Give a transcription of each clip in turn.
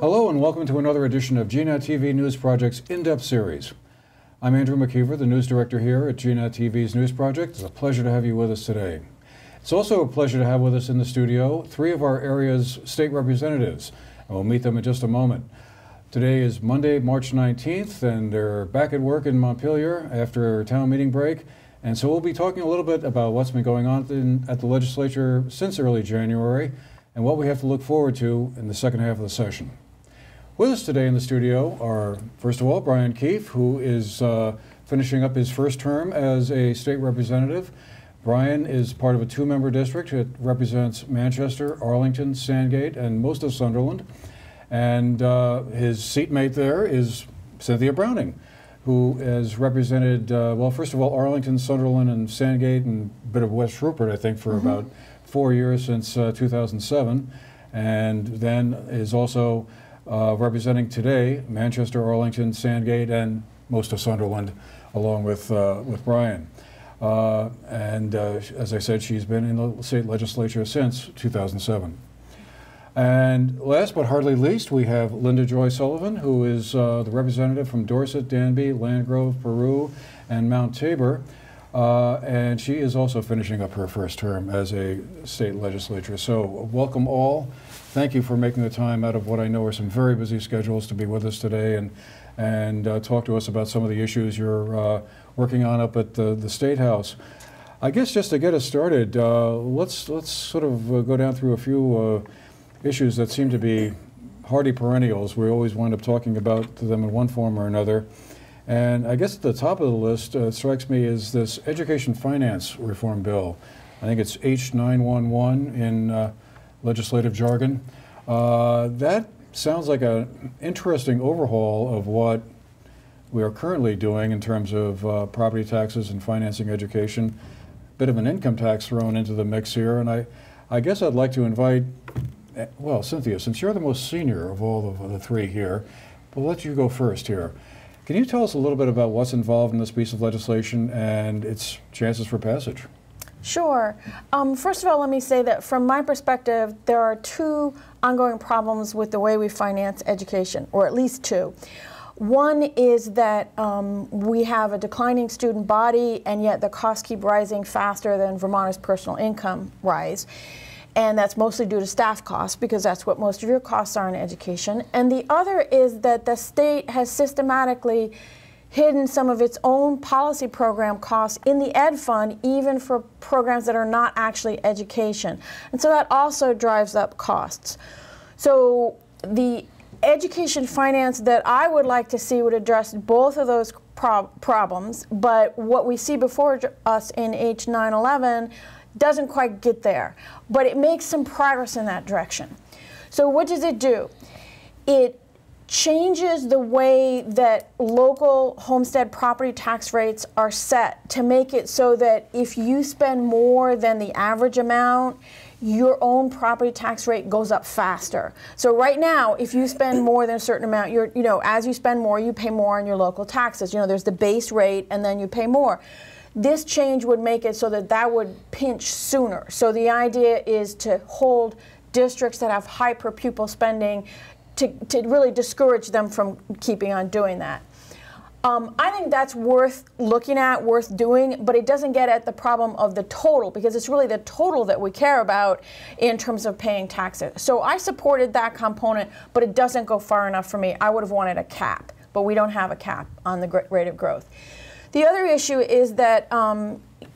Hello and welcome to another edition of GNAT TV News Project's In-Depth Series. I'm Andrew McKeever, the news director here at GNAT TV's News Project. It's a pleasure to have you with us today. It's also a pleasure to have with us in the studio three of our area's state representatives, and we'll meet them in just a moment. Today is Monday, March 19th, and they're back at work in Montpelier after a town meeting break. And so we'll be talking a little bit about what's been going on at the legislature since early January and what we have to look forward to in the second half of the session. With us today in the studio are, first of all, Brian Keefe, who is finishing up his first term as a state representative. Brian is part of a two-member district. It represents Manchester, Arlington, Sandgate, and most of Sunderland. And his seatmate there is Cynthia Browning, who has represented, well, first of all, Arlington, Sunderland, and Sandgate, and a bit of West Rupert, I think, for about 4 years since 2007. And then is also representing today Manchester, Arlington, Sandgate, and most of Sunderland, along with Brian. As I said, she's been in the state legislature since 2007. And last but hardly least, we have Linda Joy Sullivan, who is the representative from Dorset, Danby, Landgrove, Peru, and Mount Tabor. And she is also finishing up her first term as a state legislature. So welcome all. Thank you for making the time out of what I know are some very busy schedules to be with us today and talk to us about some of the issues you're working on up at the State House. I guess just to get us started, let's sort of go down through a few issues that seem to be hardy perennials. We always wind up talking about them in one form or another. And I guess at the top of the list strikes me is this education finance reform bill. I think it's H911 in legislative jargon. That sounds like an interesting overhaul of what we are currently doing in terms of property taxes and financing education. Bit of an income tax thrown into the mix here. And I guess I'd like to invite, well, Cynthia, since you're the most senior of all of the three here, we'll let you go first here. Can you tell us a little bit about what's involved in this piece of legislation and its chances for passage? Sure. First of all, let me say that from my perspective, there are two ongoing problems with the way we finance education, or at least two. One is that we have a declining student body, and yet the costs keep rising faster than Vermonters' personal income rise. And that's mostly due to staff costs, because that's what most of your costs are in education. And the other is that the state has systematically hidden some of its own policy program costs in the ed fund, even for programs that are not actually education. And so that also drives up costs. So the education finance that I would like to see would address both of those problems, but what we see before us in H911 doesn't quite get there, but it makes some progress in that direction. So what does it do? It changes the way that local homestead property tax rates are set to make it so that if you spend more than the average amount, your own property tax rate goes up faster. So right now, if you spend more than a certain amount, as you spend more, you pay more on your local taxes. There's the base rate and then you pay more. This change would make it so that that would pinch sooner. So the idea is to hold districts that have high per pupil spending to really discourage them from keeping on doing that. I think that's worth looking at, worth doing, but it doesn't get at the problem of the total, because it's really the total that we care about in terms of paying taxes. So I supported that component, but it doesn't go far enough for me. I would have wanted a cap, but we don't have a cap on the rate of growth. The other issue is that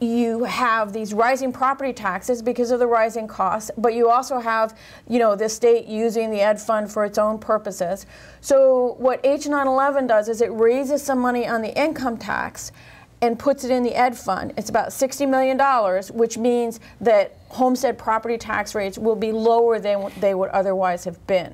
you have these rising property taxes because of the rising costs, but you also have, the state using the ed fund for its own purposes. So what H911 does is it raises some money on the income tax and puts it in the ed fund. It's about $60 million, which means that homestead property tax rates will be lower than they would otherwise have been.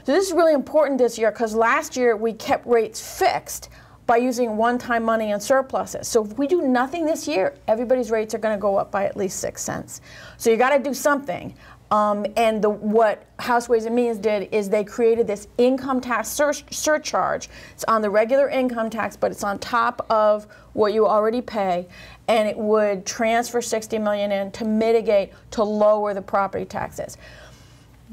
So this is really important this year, because last year we kept rates fixed by using one-time money and surpluses. So if we do nothing this year, everybody's rates are going to go up by at least 6 cents. So you got to do something. What House Ways and Means did is they created this income tax surcharge. It's on the regular income tax, but it's on top of what you already pay, and it would transfer $60 million in to mitigate, to lower the property taxes.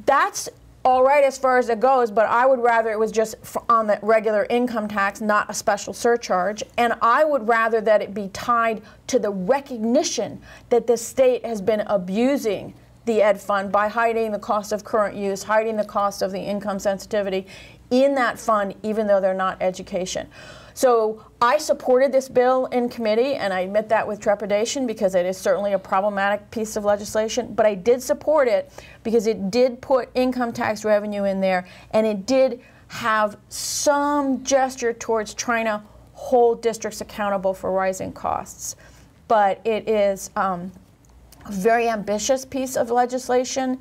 That's all right as far as it goes, but I would rather it was just on the regular income tax, not a special surcharge. And I would rather that it be tied to the recognition that the state has been abusing the ed fund by hiding the cost of current use, hiding the cost of the income sensitivity in that fund, even though they're not education. So I supported this bill in committee, and I admit that with trepidation because it is certainly a problematic piece of legislation, but I did support it because it did put income tax revenue in there, and it did have some gesture towards trying to hold districts accountable for rising costs. But it is a very ambitious piece of legislation,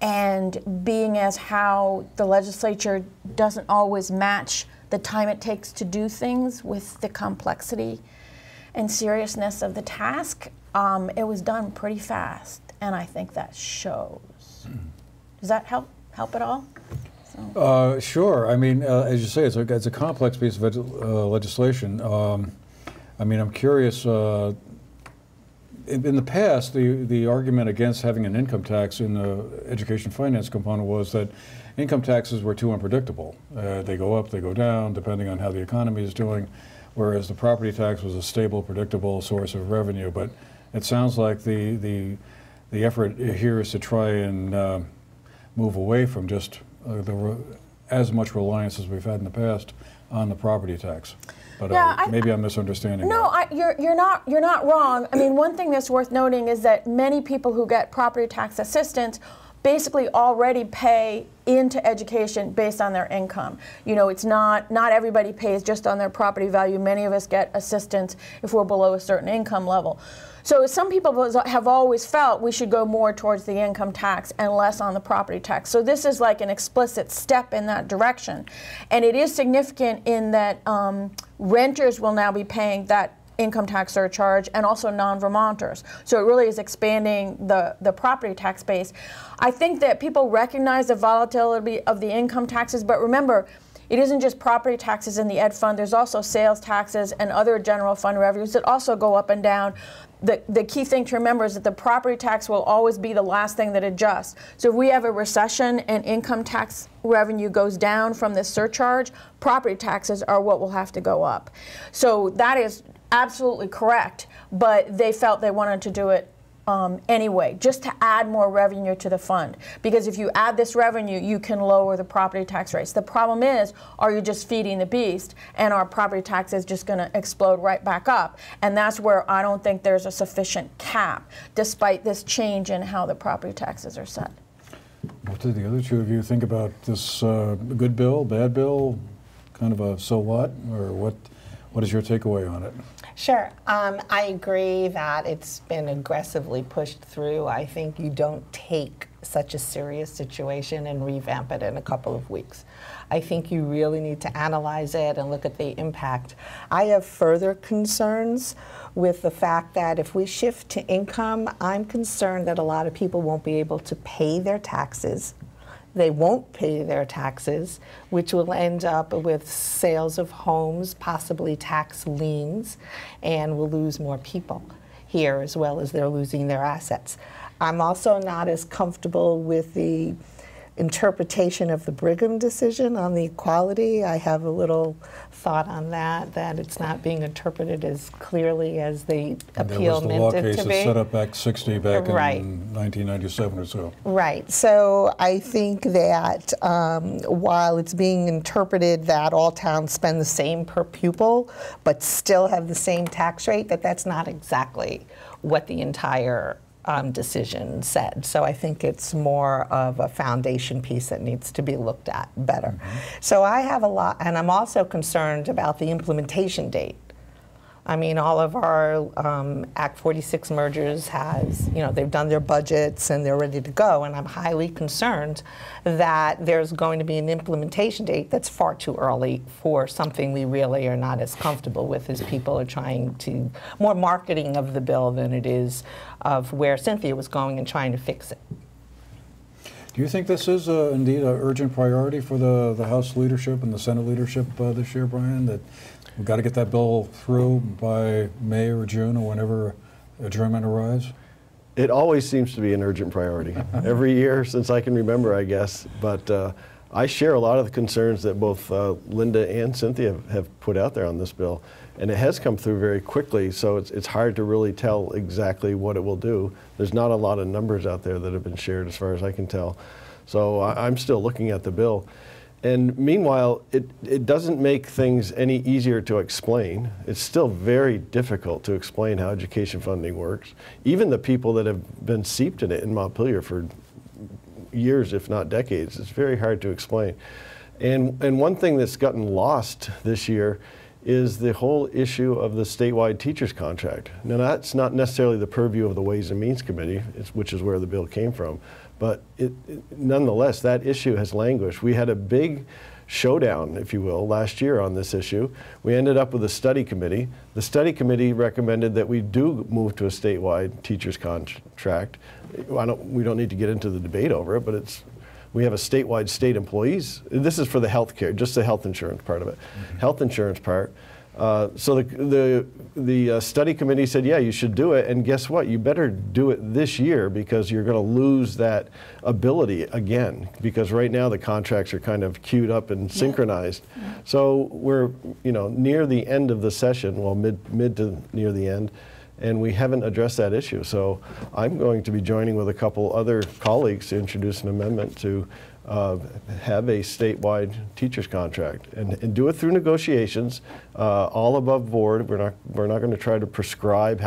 and being as how the legislature doesn't always match the time it takes to do things with the complexity and seriousness of the task, it was done pretty fast, and I think that shows. Does that help at all? So. Sure. I mean, as you say, it's a complex piece of legislation. I mean, I'm curious. In the past, the argument against having an income tax in the education finance component was that income taxes were too unpredictable. They go up, they go down, depending on how the economy is doing, whereas the property tax was a stable, predictable source of revenue. But it sounds like the effort here is to try and move away from just as much reliance as we've had in the past on the property tax. But yeah, maybe I'm misunderstanding. No, you're not wrong. I mean, one thing that's worth noting is that many people who get property tax assistance basically already pay into education based on their income. You know, it's not everybody pays just on their property value. Many of us get assistance if we're below a certain income level. So some people have always felt we should go more towards the income tax and less on the property tax. So this is like an explicit step in that direction. And it is significant in that renters will now be paying that income tax surcharge, and also non-Vermonters. So it really is expanding the property tax base. I think that people recognize the volatility of the income taxes, but remember, it isn't just property taxes in the ed fund. There's also sales taxes and other general fund revenues that also go up and down. The key thing to remember is that the property tax will always be the last thing that adjusts. So if we have a recession and income tax revenue goes down from this surcharge, property taxes are what will have to go up. So that is absolutely correct, but they felt they wanted to do it anyway, just to add more revenue to the fund. Because if you add this revenue, you can lower the property tax rates. The problem is, are you just feeding the beast, and our property tax is just going to explode right back up? And that's where I don't think there's a sufficient cap, despite this change in how the property taxes are set. What do the other two of you think about this good bill, bad bill, kind of a so what, or what is your takeaway on it? Sure. I agree that it's been aggressively pushed through. I think you don't take such a serious situation and revamp it in a couple of weeks. I think you really need to analyze it and look at the impact. I have further concerns with the fact that if we shift to income, I'm concerned that a lot of people won't be able to pay their taxes. They won't pay their taxes, which will end up with sales of homes, possibly tax liens, and we'll lose more people here, as well as they're losing their assets. I'm also not as comfortable with the interpretation of the Brigham decision on the equality. I have a little thought on that it's not being interpreted as clearly as the appeal meant it to be. There was the law case that set up Act 60 back in 1997 or so. Right. So I think that while it's being interpreted that all towns spend the same per pupil, but still have the same tax rate, that's not exactly what the entire decision said. So I think it's more of a foundation piece that needs to be looked at better. Mm-hmm. So I have a lot, and I'm also concerned about the implementation date. I mean, all of our Act 46 mergers they've done their budgets and they're ready to go, and I'm highly concerned that there's going to be an implementation date that's far too early for something we really are not as comfortable with as people are trying to, more marketing of the bill than it is of where Cynthia was going and trying to fix it. Do you think this is indeed an urgent priority for the House leadership and the Senate leadership this year, Brian, that we've got to get that bill through by May or June or whenever adjournment arrives? It always seems to be an urgent priority. Every year since I can remember, I guess. But I share a lot of the concerns that both Linda and Cynthia have put out there on this bill. And it has come through very quickly, so it's hard to really tell exactly what it will do. There's not a lot of numbers out there that have been shared as far as I can tell. So I'm still looking at the bill. And meanwhile, it doesn't make things any easier to explain. It's still very difficult to explain how education funding works. Even the people that have been seeped in it in Montpelier for years, if not decades, it's very hard to explain. And one thing that's gotten lost this year is the whole issue of the statewide teachers contract. Now that's not necessarily the purview of the Ways and Means Committee, which is where the bill came from, but nonetheless, that issue has languished. We had a big showdown, if you will, last year on this issue. We ended up with a study committee. The study committee recommended that we do move to a statewide teachers contract. We don't need to get into the debate over it, but we have a statewide state employees. This is for the health care, just the health insurance part of it. Health insurance part. So the study committee said, yeah, you should do it. And guess what? You better do it this year because you're going to lose that ability again. Because right now the contracts are kind of queued up and synchronized. Yeah. So we're near the end of the session, well, mid to near the end. And we haven't addressed that issue. So I'm going to be joining with a couple other colleagues to introduce an amendment to have a statewide teachers contract and do it through negotiations, all above board. We're not going to try to prescribe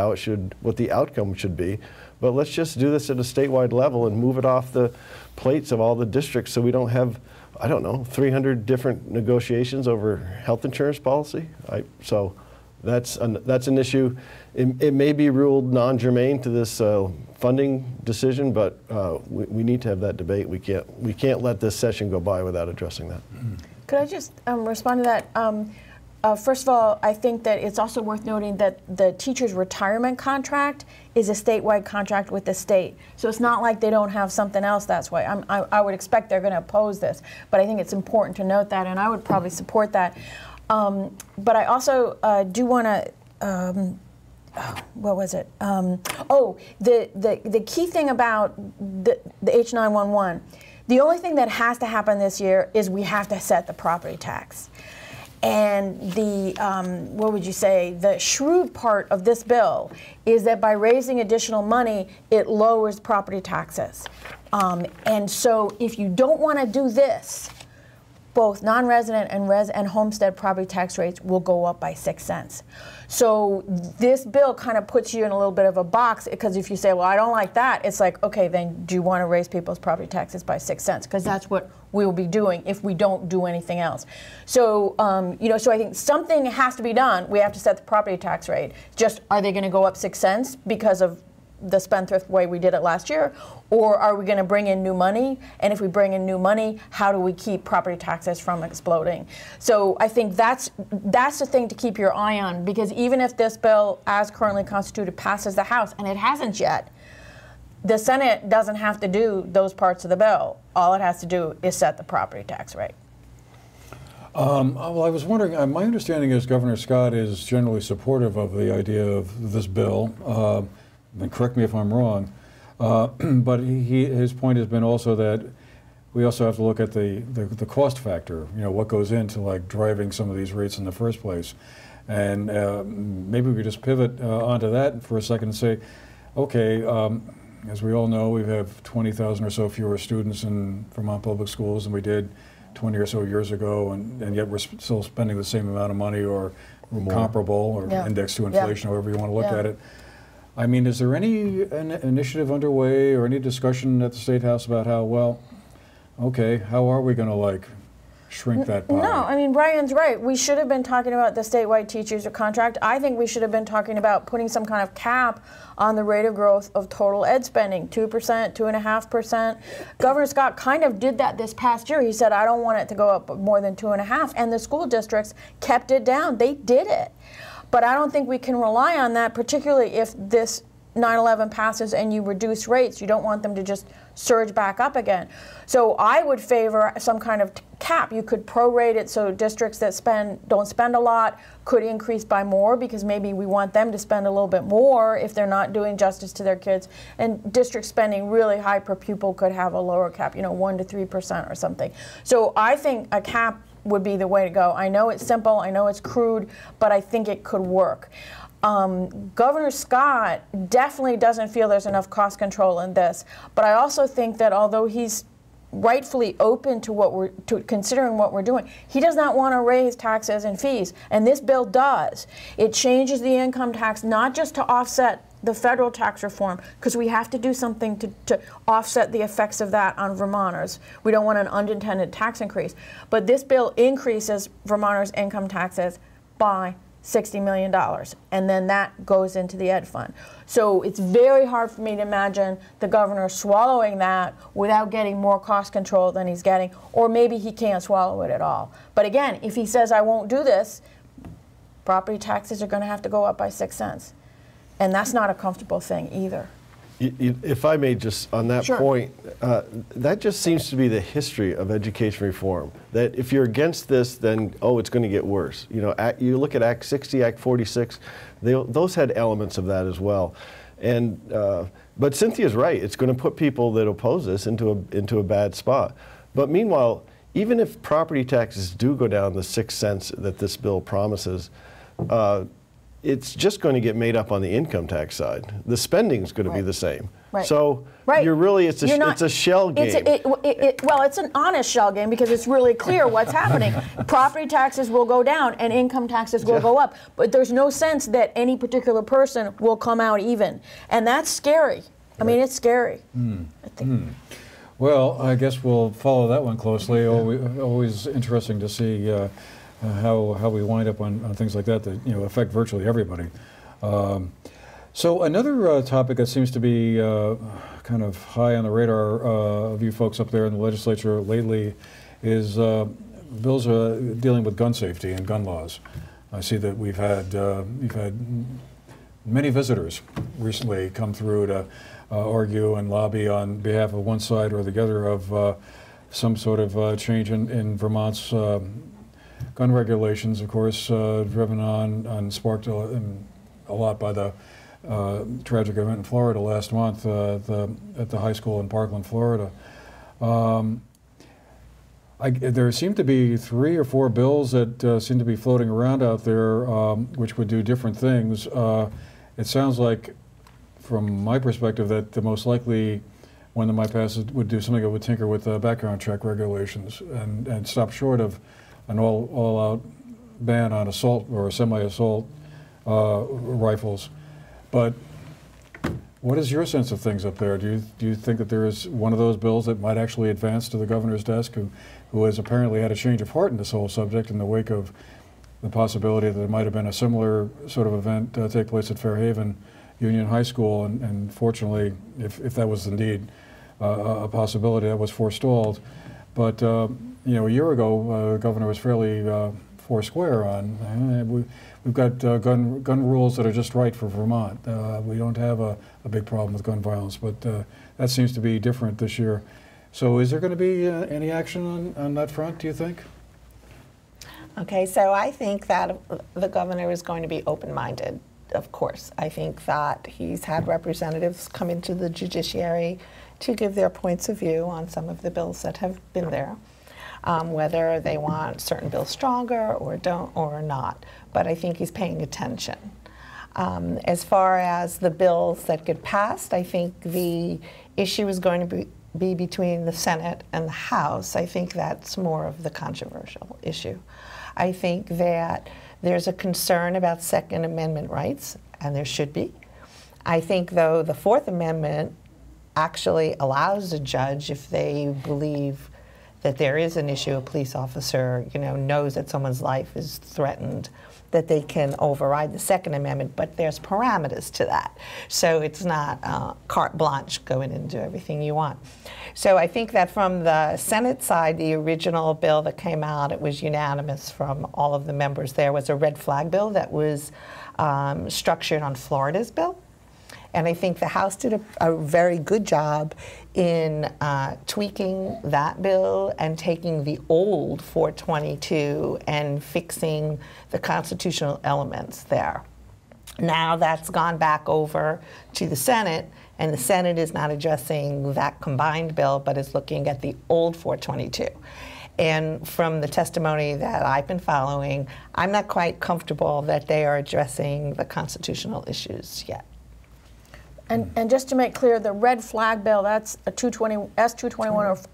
what the outcome should be, but let's just do this at a statewide level and move it off the plates of all the districts so we don't have, I don't know, 300 different negotiations over health insurance policy. So that's an issue. It may be ruled non-germane to this funding decision, but we need to have that debate. We can't let this session go by without addressing that. Could I just respond to that? First of all, I think that it's also worth noting that the teacher's retirement contract is a statewide contract with the state. So it's not like they don't have something else that's why. I would expect they're going to oppose this, but I think it's important to note that, and I would probably support that. But I also do want to, what was it? The key thing about the H911, the only thing that has to happen this year is we have to set the property tax. And the, what would you say, the shrewd part of this bill is that by raising additional money, it lowers property taxes. And so if you don't want to do this, both non-resident and homestead property tax rates will go up by 6 cents. So this bill kind of puts you in a little bit of a box, because if you say, well, I don't like that, it's like, okay, then do you want to raise people's property taxes by 6 cents? Because that's what we'll be doing if we don't do anything else. So, so I think something has to be done. We have to set the property tax rate. Just, are they going to go up 6 cents because of the spendthrift way we did it last year, or are we going to bring in new money? And if we bring in new money, how do we keep property taxes from exploding? So I think that's the thing to keep your eye on, because even if this bill, as currently constituted, passes the House, and it hasn't yet, the Senate doesn't have to do those parts of the bill. All it has to do is set the property tax rate. Well, I was wondering, my understanding is Governor Scott is generally supportive of the idea of this bill. And correct me if I'm wrong, but his point has been also that we also have to look at the cost factor. What goes into like driving some of these rates in the first place, and maybe we just pivot onto that for a second and say, okay, as we all know, we have 20,000 or so fewer students in Vermont public schools than we did 20 or so years ago, and yet we're still spending the same amount of money, or comparable, or indexed to inflation, however you want to look at it. I mean, is there any initiative underway or any discussion at the State House about how, well, okay, how are we going to like shrink that pie? No, I mean, Brian's right. We should have been talking about the statewide teachers contract. I think we should have been talking about putting some kind of cap on the rate of growth of total ed spending, 2%, 2.5%. Governor Scott kind of did that this past year. He said, I don't want it to go up more than 2.5%, and the school districts kept it down. They did it. But I don't think we can rely on that, particularly if this 9/11 passes and you reduce rates, you don't want them to just surge back up again. So I would favor some kind of cap. You could prorate it so districts that don't spend a lot could increase by more, because maybe we want them to spend a little bit more if they're not doing justice to their kids. And district spending really high per pupil could have a lower cap, 1 to 3% or something. So I think a cap would be the way to go. I know it's simple, I know it's crude, but I think it could work. Governor Scott definitely doesn't feel there's enough cost control in this, but I also think that although he's rightfully open to considering what we're doing, he does not want to raise taxes and fees, and this bill does. It changes the income tax not just to offset the federal tax reform, because we have to do something to offset the effects of that on Vermonters. We don't want an unintended tax increase, but this bill increases Vermonters' income taxes by $60 million, and then that goes into the ed fund. So it's very hard for me to imagine the governor swallowing that without getting more cost control than he's getting, or maybe he can't swallow it at all. But again, if he says, I won't do this, property taxes are going to have to go up by 6 cents. And that's not a comfortable thing either. If I may just, on that Sure. point, that just seems to be the history of education reform. That if you're against this, then, it's going to get worse. You look at Act 60, Act 46, those had elements of that as well. And, but Cynthia's right. It's going to put people that oppose this into a bad spot. But meanwhile, even if property taxes do go down the 6 cents that this bill promises, it's just going to get made up on the income tax side. The spending is going to be the same. Right. So Right. it's a shell game. Well, it's an honest shell game, because it's really clear what's happening. Property taxes will go down and income taxes will go up. But there's no sense that any particular person will come out even. And that's scary. I mean, it's scary. I think. Well, I guess we'll follow that one closely. Always interesting to see how we wind up on things like that affect virtually everybody. So another topic that seems to be kind of high on the radar of you folks up there in the legislature lately is bills dealing with gun safety and gun laws. I see that we've had many visitors recently come through to argue and lobby on behalf of one side or the other of some sort of change in Vermont's gun regulations, of course, driven on and sparked a lot by the tragic event in Florida last month at the high school in Parkland, Florida. There seem to be 3 or 4 bills that seem to be floating around out there which would do different things. It sounds like, from my perspective, that the most likely one that might pass would do something that would tinker with background check regulations and stop short of an all-out ban on assault or semi-assault rifles. But what is your sense of things up there? Do you think that there is one of those bills that might actually advance to the governor's desk, who has apparently had a change of heart in this whole subject in the wake of the possibility that there might have been a similar sort of event take place at Fairhaven Union High School, and fortunately, if that was indeed a possibility, that was forestalled. But a year ago, the governor was fairly foursquare on. We've got gun rules that are just right for Vermont. We don't have a big problem with gun violence, but that seems to be different this year. So is there going to be any action on that front, do you think? Okay, so I think that the governor is going to be open-minded, of course. I think that he's had representatives come into the judiciary to give their points of view on some of the bills that have been there, whether they want certain bills stronger or don't or not. But I think he's paying attention. As far as the bills that get passed, I think the issue is going to be between the Senate and the House. I think that's more of the controversial issue. I think that there's a concern about Second Amendment rights, and there should be. I think, though, the Fourth Amendment actually allows a judge, if they believe that there is an issue, a police officer, knows that someone's life is threatened, that they can override the Second Amendment, but there's parameters to that. So it's not carte blanche, go in and do everything you want. So I think that from the Senate side, the original bill that came out, it was unanimous from all of the members there, was a red flag bill that was structured on Florida's bill. And I think the House did a very good job in tweaking that bill and taking the old 422 and fixing the constitutional elements there. Now that's gone back over to the Senate, and the Senate is not addressing that combined bill, but is looking at the old 422. And from the testimony that I've been following, I'm not quite comfortable that they are addressing the constitutional issues yet. And just to make clear, the red flag bill, that's a S221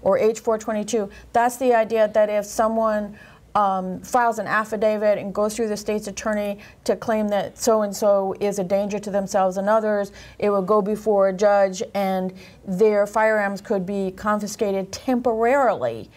or H422. That's the idea that if someone files an affidavit and goes through the state's attorney to claim that so-and-so is a danger to themselves and others, it will go before a judge and their firearms could be confiscated temporarily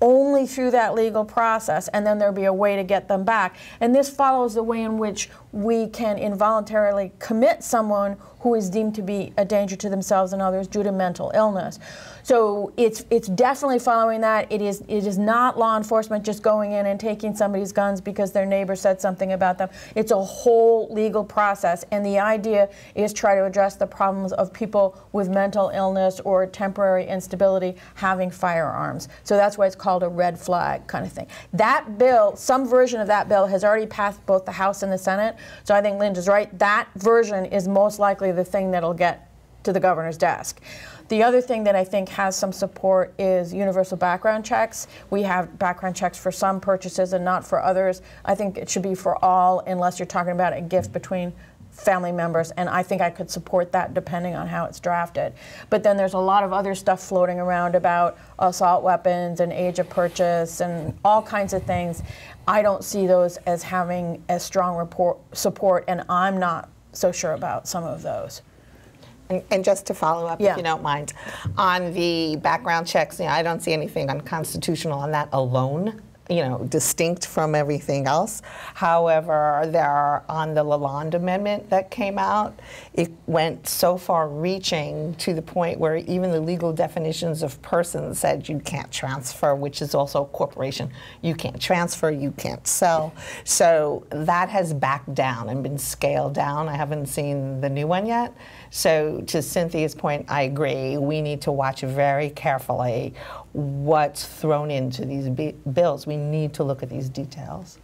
only through that legal process, and then there'll be a way to get them back. And this follows the way in which we can involuntarily commit someone who is deemed to be a danger to themselves and others due to mental illness. So it's definitely following that. It is not law enforcement just going in and taking somebody's guns because their neighbor said something about them. It's a whole legal process, and the idea is try to address the problems of people with mental illness or temporary instability having firearms. So that's why it's called a red flag kind of thing. That bill, some version of that bill has already passed both the House and the Senate. So I think Linda's right. That version is most likely the thing that'll get to the governor's desk. The other thing that I think has some support is universal background checks. We have background checks for some purchases and not for others. I think it should be for all unless you're talking about a gift between family members, and I think I could support that depending on how it's drafted. But then there's a lot of other stuff floating around about assault weapons and age of purchase and all kinds of things. I don't see those as having as strong support, and I'm not so sure about some of those. And just to follow up, if you don't mind, on the background checks, I don't see anything unconstitutional on that alone, distinct from everything else. However, on the Lalonde Amendment that came out, it went so far reaching to the point where even the legal definitions of persons said you can't transfer, which is also a corporation. You can't transfer, you can't sell. So that has backed down and been scaled down. I haven't seen the new one yet. So to Cynthia's point, I agree. We need to watch very carefully what's thrown into these bills. We need to look at these details.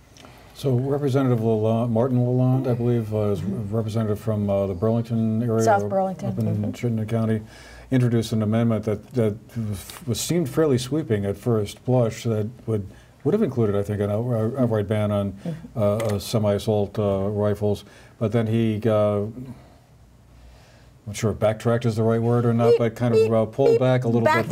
So Representative Martin Lalonde, I believe, is representative from the Burlington area, South Burlington, up in Chittenden County, introduced an amendment that seemed fairly sweeping at first blush that would have included, I think, an outright ban on semi-assault rifles, but then he I'm not sure if backtracked is the right word or not, but kind of pulled back a little bit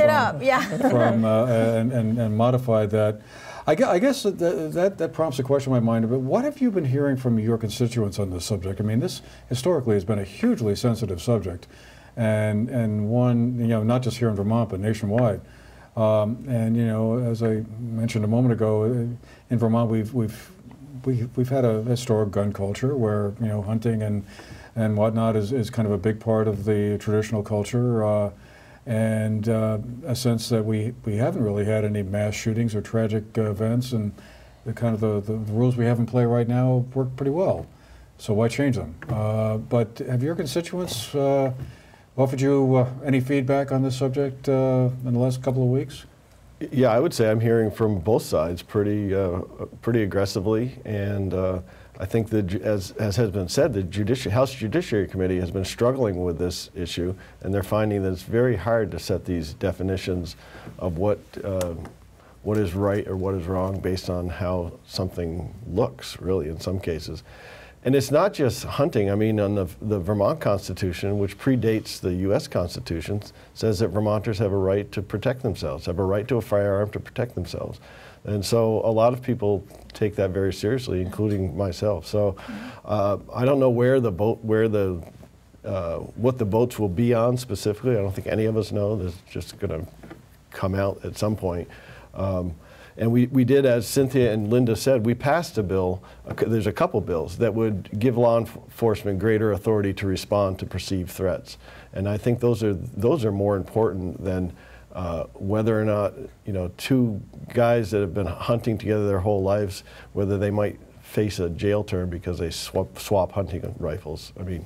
from and modified that. I guess that prompts a question in my mind about what have you been hearing from your constituents on this subject? I mean, this historically has been a hugely sensitive subject, and one not just here in Vermont but nationwide. And as I mentioned a moment ago, in Vermont we've had a historic gun culture where hunting and whatnot is kind of a big part of the traditional culture, and a sense that we haven't really had any mass shootings or tragic events, and the rules we have in play right now work pretty well. So why change them? But have your constituents offered you any feedback on this subject in the last couple of weeks? Yeah, I would say I'm hearing from both sides pretty aggressively, and I think that, as has been said, the House Judiciary Committee has been struggling with this issue, and they're finding that it's very hard to set these definitions of what is right or what is wrong based on how something looks, really, in some cases. And it's not just hunting. I mean, on the Vermont Constitution, which predates the U.S. Constitution, says that Vermonters have a right to protect themselves, have a right to a firearm to protect themselves. And so a lot of people take that very seriously, including myself. So I don't know what the votes will be on specifically. I don't think any of us know. That's just going to come out at some point. And we did, as Cynthia and Linda said, we passed a bill, there's a couple bills, that would give law enforcement greater authority to respond to perceived threats. And I think those are more important than whether or not, two guys that have been hunting together their whole lives, whether they might face a jail term because they swap hunting rifles. I mean,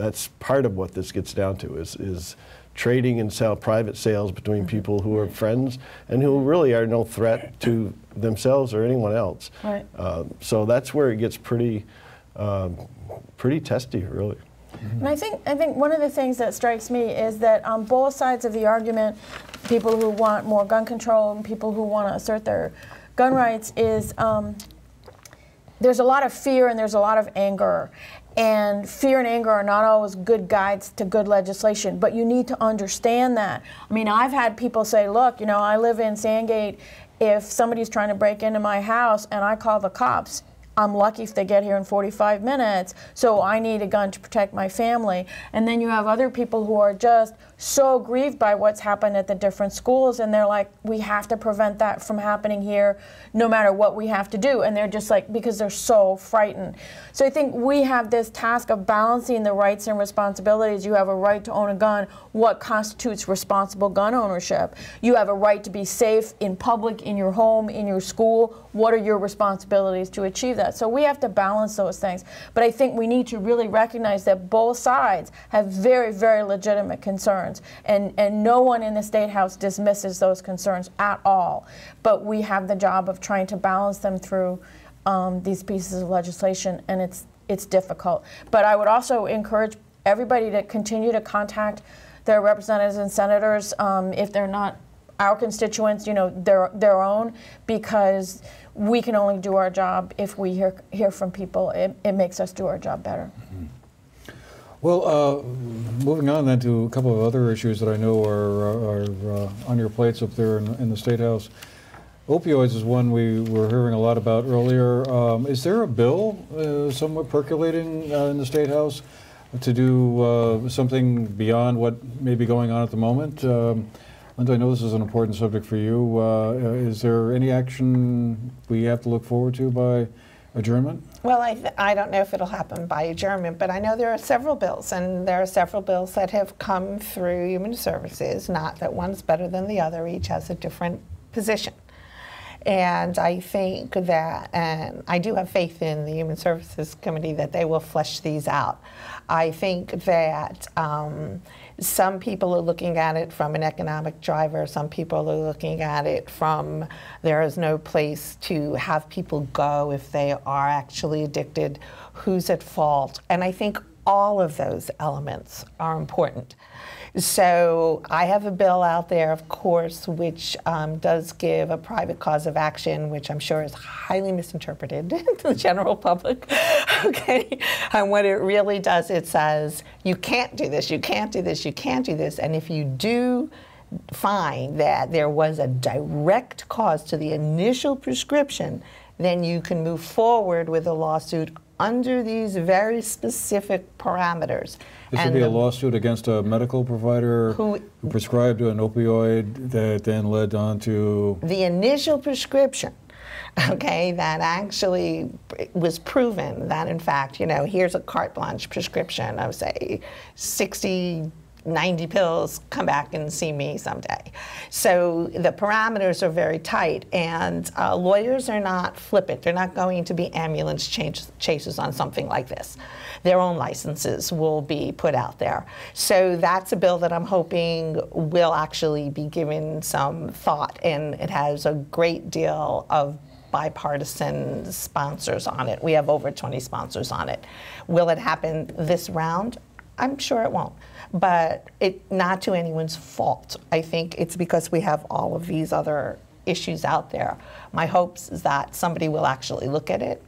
That's part of what this gets down to is trading and private sales between people who are friends and who really are no threat to themselves or anyone else. Right. So that's where it gets pretty testy, really. And I think one of the things that strikes me is that on both sides of the argument, people who want more gun control and people who want to assert their gun rights, is there's a lot of fear and there's a lot of anger. And fear and anger are not always good guides to good legislation, but you need to understand that. I mean, I've had people say, look, you know, I live in Sandgate. If somebody's trying to break into my house and I call the cops, I'm lucky if they get here in 45 minutes, so I need a gun to protect my family. And then you have other people who are just so grieved by what's happened at the different schools, and they're like, we have to prevent that from happening here no matter what we have to do. And they're just like, because they're so frightened. So I think we have this task of balancing the rights and responsibilities. You have a right to own a gun. What constitutes responsible gun ownership? You have a right to be safe in public, in your home, in your school. What are your responsibilities to achieve that? So we have to balance those things. But I think we need to really recognize that both sides have very, very legitimate concerns. And no one in the State House dismisses those concerns at all. But we have the job of trying to balance them through these pieces of legislation, and it's difficult. But I would also encourage everybody to continue to contact their representatives and senators if they're not our constituents, you know, their own, because we can only do our job if we hear from people. It makes us do our job better. Mm-hmm. Well, moving on then to a couple of other issues that I know are on your plates up there in the State House. Opioids is one we were hearing a lot about earlier. Is there a bill somewhat percolating in the State House to do something beyond what may be going on at the moment? Linda, I know this is an important subject for you. Is there any action we have to look forward to by adjournment? Well, I don't know if it'll happen by adjournment, but I know there are several bills, and there are several bills that have come through Human Services, not that one's better than the other, each has a different position. And I think that, and I do have faith in the Human Services Committee that they will flesh these out. I think that some people are looking at it from an economic driver. Some people are looking at it from there is no place to have people go if they are actually addicted. Who's at fault? And I think all of those elements are important. So I have a bill out there, of course, which does give a private cause of action, which I'm sure is highly misinterpreted to the general public. Okay, and what it really does, it says you can't do this, you can't do this, you can't do this, and if you do find that there was a direct cause to the initial prescription, then you can move forward with a lawsuit under these very specific parameters. This would be a lawsuit against a medical provider who prescribed an opioid that then led on to the initial prescription, okay, that actually was proven that, in fact, you know, here's a carte blanche prescription of, say, 60, 90 pills, come back and see me someday. So the parameters are very tight, and lawyers are not flippant. They're not going to be ambulance chasers on something like this. Their own licenses will be put out there. So that's a bill that I'm hoping will actually be given some thought, and it has a great deal of bipartisan sponsors on it. We have over 20 sponsors on it. Will it happen this round? I'm sure it won't, but not to anyone's fault. I think it's because we have all of these other issues out there. My hopes is that somebody will actually look at it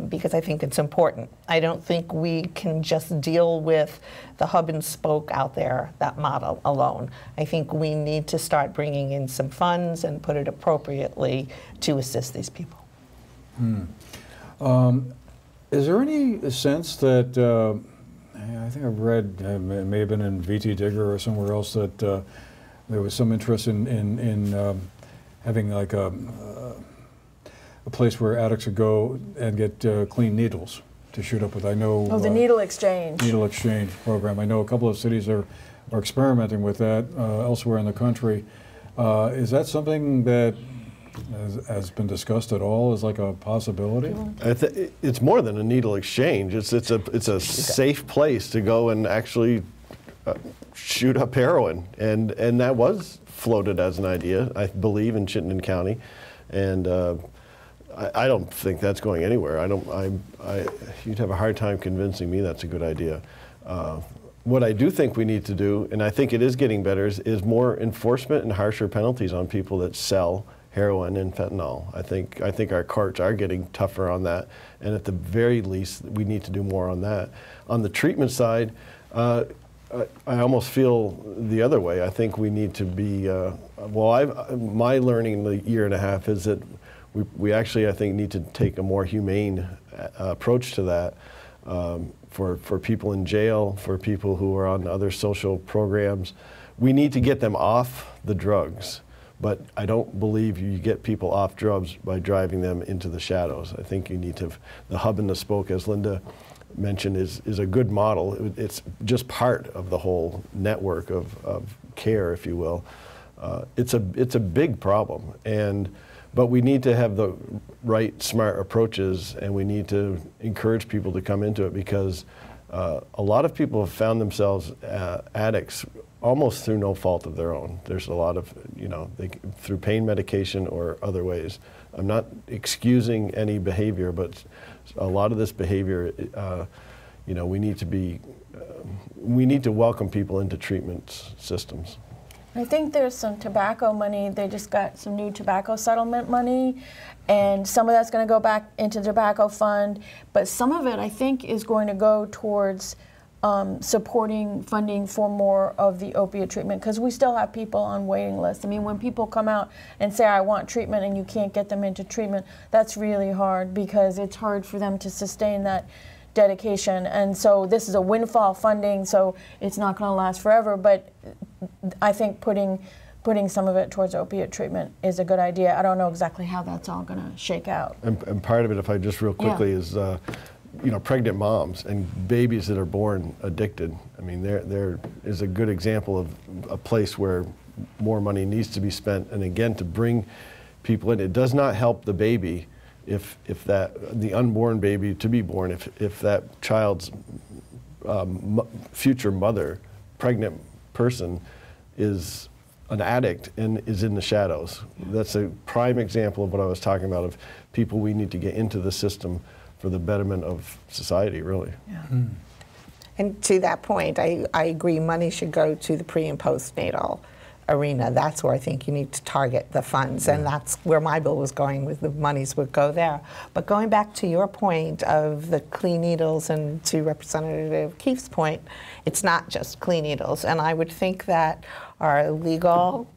because I think it's important. I don't think we can just deal with the hub and spoke out there, that model alone. I think we need to start bringing in some funds and put it appropriately to assist these people. Is there any sense that I think I've read, it may have been in VT Digger or somewhere else, that there was some interest in having like a place where addicts would go and get clean needles to shoot up with. I know. Oh, the needle exchange. Needle exchange program. I know a couple of cities are experimenting with that elsewhere in the country. Is that something that has been discussed at all as like a possibility? It's more than a needle exchange. It's a safe place to go and actually shoot up heroin, and that was floated as an idea, I believe, in Chittenden County, and I don't think that's going anywhere. You'd have a hard time convincing me that's a good idea. What I do think we need to do, and I think it is getting better, is more enforcement and harsher penalties on people that sell heroin and fentanyl. I think our courts are getting tougher on that, and at the very least, we need to do more on that. On the treatment side, I almost feel the other way. I think we need to be, my learning in the year and a half is that we actually, I think, need to take a more humane approach to that. For people in jail, for people who are on other social programs. We need to get them off the drugs, but I don't believe you get people off drugs by driving them into the shadows. I think you need to, the hub and the spoke, as Linda mentioned, is a good model. It's just part of the whole network of care, if you will. It's a big problem, but we need to have the right, smart approaches, and we need to encourage people to come into it, because a lot of people have found themselves addicts almost through no fault of their own. There's a lot of, through pain medication or other ways. I'm not excusing any behavior, but a lot of this behavior, we need to welcome people into treatment systems. I think there's some tobacco money. They just got some new tobacco settlement money, and some of that's going to go back into the tobacco fund, but some of it, I think, is going to go towards supporting funding for more of the opiate treatment, because we still have people on waiting lists. I mean, when people come out and say, I want treatment, and you can't get them into treatment, that's really hard, because it's hard for them to sustain that dedication. And so this is a windfall funding, so it's not going to last forever, but I think putting some of it towards opiate treatment is a good idea. I don't know exactly how that's all going to shake out. And part of it, if I just real quickly, is pregnant moms and babies that are born addicted. I mean, there is a good example of a place where more money needs to be spent, and again, to bring people in. It does not help the baby if the unborn baby to be born, if that child's future mother, pregnant person, is an addict and is in the shadows. That's a prime example of what I was talking about, of people we need to get into the system for the betterment of society, really. Yeah. And to that point, I agree money should go to the pre and postnatal arena. That's where I think you need to target the funds, and that's where my bill was going, with the monies would go there. But going back to your point of the clean needles, and to Representative Keefe's point, it's not just clean needles, and I would think that our legal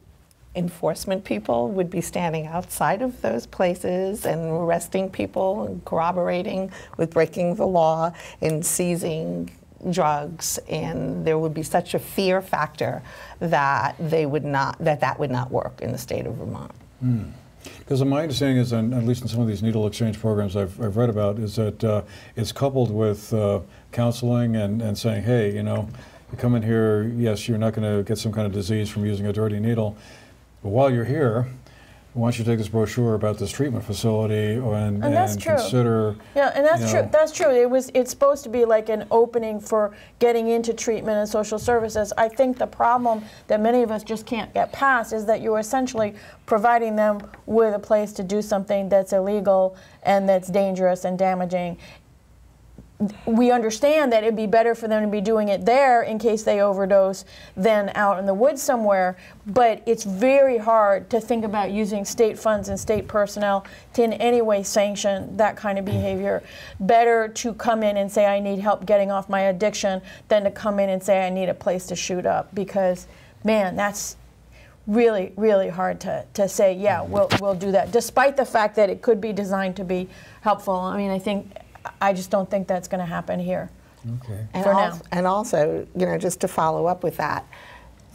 enforcement people would be standing outside of those places and arresting people and corroborating with breaking the law and seizing drugs, and there would be such a fear factor that that would not work in the state of Vermont. Because my understanding is, and at least in some of these needle exchange programs I've read about, is that it's coupled with counseling and saying, hey, you come in here, yes, you're not going to get some kind of disease from using a dirty needle, but while you're here, why don't you take this brochure about this treatment facility and that's true. Consider. Yeah, and that's true. That's true. It's supposed to be like an opening for getting into treatment and social services. I think the problem that many of us just can't get past is that you're essentially providing them with a place to do something that's illegal and that's dangerous and damaging. We understand that it'd be better for them to be doing it there in case they overdose than out in the woods somewhere, but it's very hard to think about using state funds and state personnel to in any way sanction that kind of behavior. Better to come in and say, I need help getting off my addiction, than to come in and say, I need a place to shoot up, because, man, that's really, really hard to say, yeah, we'll do that, despite the fact that it could be designed to be helpful. I mean, I just don't think that's going to happen here. Okay. And also, just to follow up with that,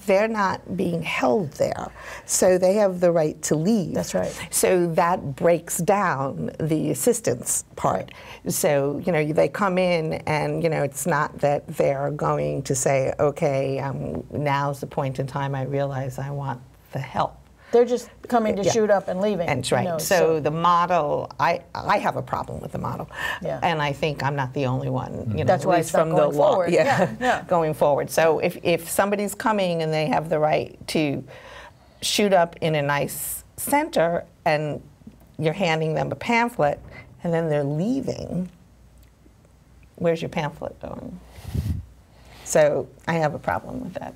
they're not being held there, so they have the right to leave. That's right. So that breaks down the assistance part. Right. So, they come in and, it's not that they're going to say, okay, now's the point in time I realize I want the help. They're just coming to shoot up and leaving. That's right. You know, so the model, I have a problem with the model. Yeah. And I think I'm not the only one, you know, That's at why least it's not from the going law. forward. Yeah. Going forward. So if somebody's coming and they have the right to shoot up in a nice center and you're handing them a pamphlet and then they're leaving, where's your pamphlet going? So I have a problem with that.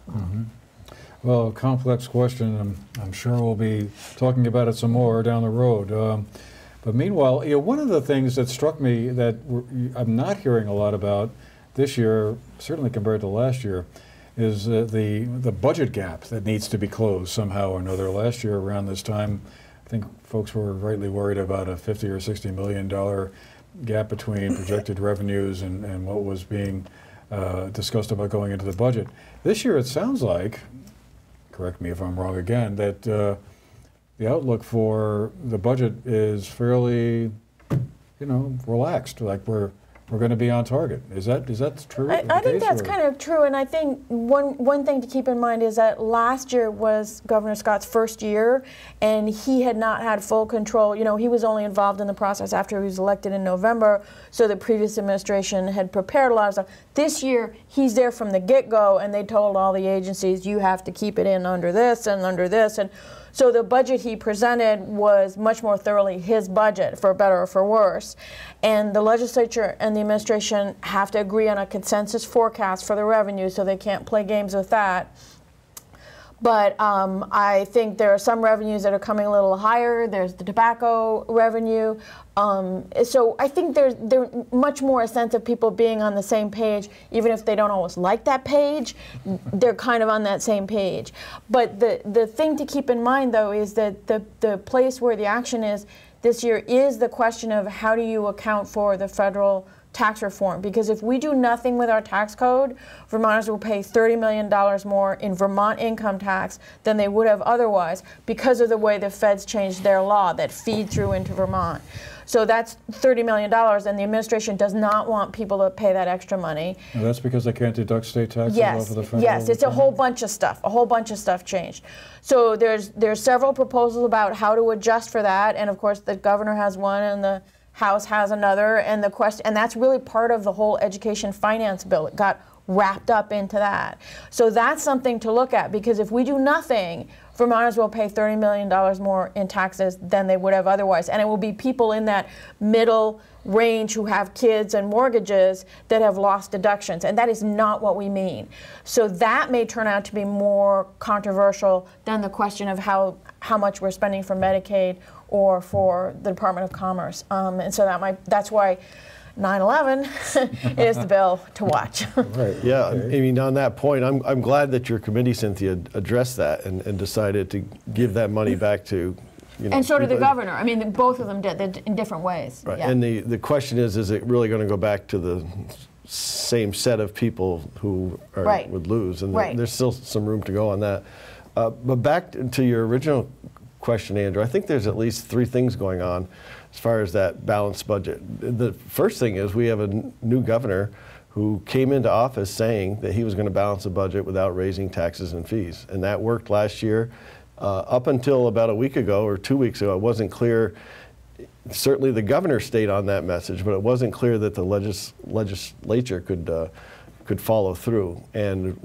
Well, a complex question. I'm sure we'll be talking about it some more down the road. But meanwhile, you know, one of the things that struck me that I'm not hearing a lot about this year, certainly compared to last year, is the budget gap that needs to be closed somehow or another. Last year around this time, I think folks were rightly worried about a $50 or $60 million gap between projected revenues and what was being discussed about going into the budget. This year it sounds like, correct me if I'm wrong again, that the outlook for the budget is fairly, you know, relaxed. Like we're going to be on target. Is that true? I think that's kind of true, and I think one thing to keep in mind is that last year was Governor Scott's first year, and he had not had full control. You know, he was only involved in the process after he was elected in November, so the previous administration had prepared a lot of stuff. This year, he's there from the get-go, and they told all the agencies, you have to keep it in under this and under this, and so the budget he presented was much more thoroughly his budget, for better or for worse. And the legislature and the administration have to agree on a consensus forecast for the revenue, so they can't play games with that. But I think there are some revenues that are coming a little higher. There's the tobacco revenue. So I think there's much more a sense of people being on the same page, even if they don't always like that page, they're kind of on that same page. But the thing to keep in mind, though, is that the place where the action is this year is the question of how do you account for the federal tax reform, because if we do nothing with our tax code, Vermonters will pay $30 million more in Vermont income tax than they would have otherwise because of the way the feds changed their law that feed through into Vermont. So that's $30 million, and the administration does not want people to pay that extra money. And that's because they can't deduct state taxes off of the federal? Yes, it's a whole bunch of stuff. A whole bunch of stuff changed. So there's several proposals about how to adjust for that, and of course the governor has one and the House has another, and the question, and that's really part of the whole education finance bill. It got wrapped up into that. So that's something to look at, because if we do nothing, Vermonters will pay $30 million more in taxes than they would have otherwise. And it will be people in that middle range who have kids and mortgages that have lost deductions. And that is not what we mean. So that may turn out to be more controversial than the question of how much we're spending for Medicaid or for the Department of Commerce. And so that's why 9/11 is the bill to watch. Right. Yeah. I mean, on that point, I'm glad that your committee, Cynthia, addressed that and decided to give that money back to, you know. And so did the governor. I mean, both of them did in different ways. Right. Yeah. And the question is it really going to go back to the same set of people who would lose? And there's still some room to go on that. But back to your original question, Andrew, I think there's at least three things going on as far as that balanced budget. The first thing is we have a new governor who came into office saying that he was going to balance the budget without raising taxes and fees. And that worked last year. Up until about a week ago or 2 weeks ago, it wasn't clear. Certainly the governor stayed on that message, but it wasn't clear that the legislature could follow through. And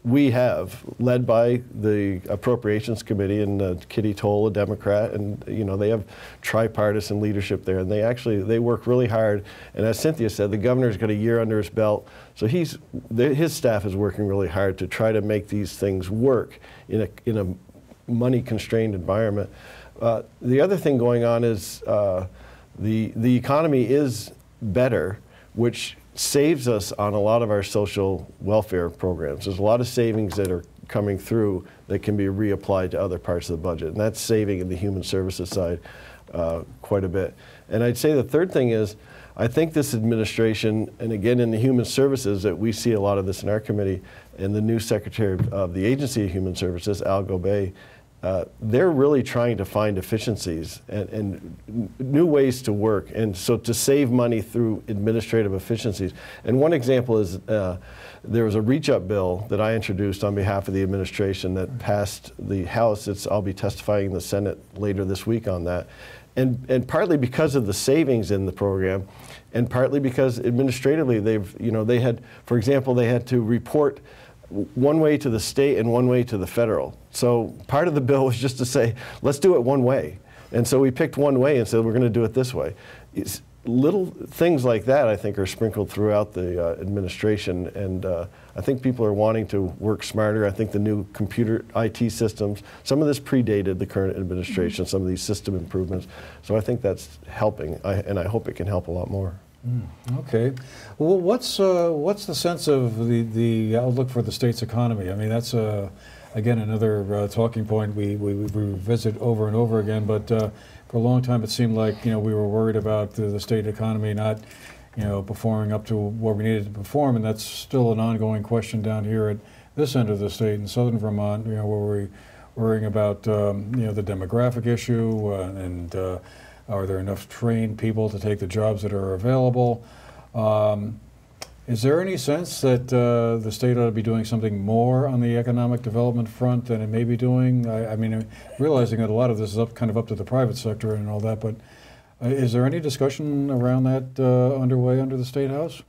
we have, led by the Appropriations Committee and Kitty Toll, a Democrat, and you know they have tripartisan leadership there, and they work really hard. And as Cynthia said, the governor's got a year under his belt, so his staff is working really hard to try to make these things work in a money-constrained environment. The other thing going on is the economy is better, which saves us on a lot of our social welfare programs. There's a lot of savings that are coming through that can be reapplied to other parts of the budget, and that's saving in the human services side quite a bit. And I'd say the third thing is, I think this administration, and again in the human services, that we see a lot of this in our committee, and the new Secretary of the Agency of Human Services, Al Gobey, they're really trying to find efficiencies and new ways to work, and so to save money through administrative efficiencies. And one example is there was a reach-up bill that I introduced on behalf of the administration that passed the House. I'll be testifying in the Senate later this week on that. And partly because of the savings in the program, and partly because administratively they had, for example, they had to report one way to the state and one way to the federal. So part of the bill was just to say, let's do it one way. And so we picked one way and said, we're going to do it this way. Little things like that, I think, are sprinkled throughout the administration, and I think people are wanting to work smarter. I think the new computer IT systems, some of this predated the current administration, some of these system improvements. So I think that's helping, and I hope it can help a lot more. Okay. Well, what's the sense of the outlook for the state's economy? I mean, that's again another talking point we revisit over and over again. But for a long time, it seemed like we were worried about the state economy not performing up to what we needed to perform, and that's still an ongoing question down here at this end of the state in southern Vermont. Where we're worrying about the demographic issue and are there enough trained people to take the jobs that are available? Is there any sense that the state ought to be doing something more on the economic development front than it may be doing? I mean, realizing that a lot of this is kind of up to the private sector and all that, but is there any discussion around that underway under the State House?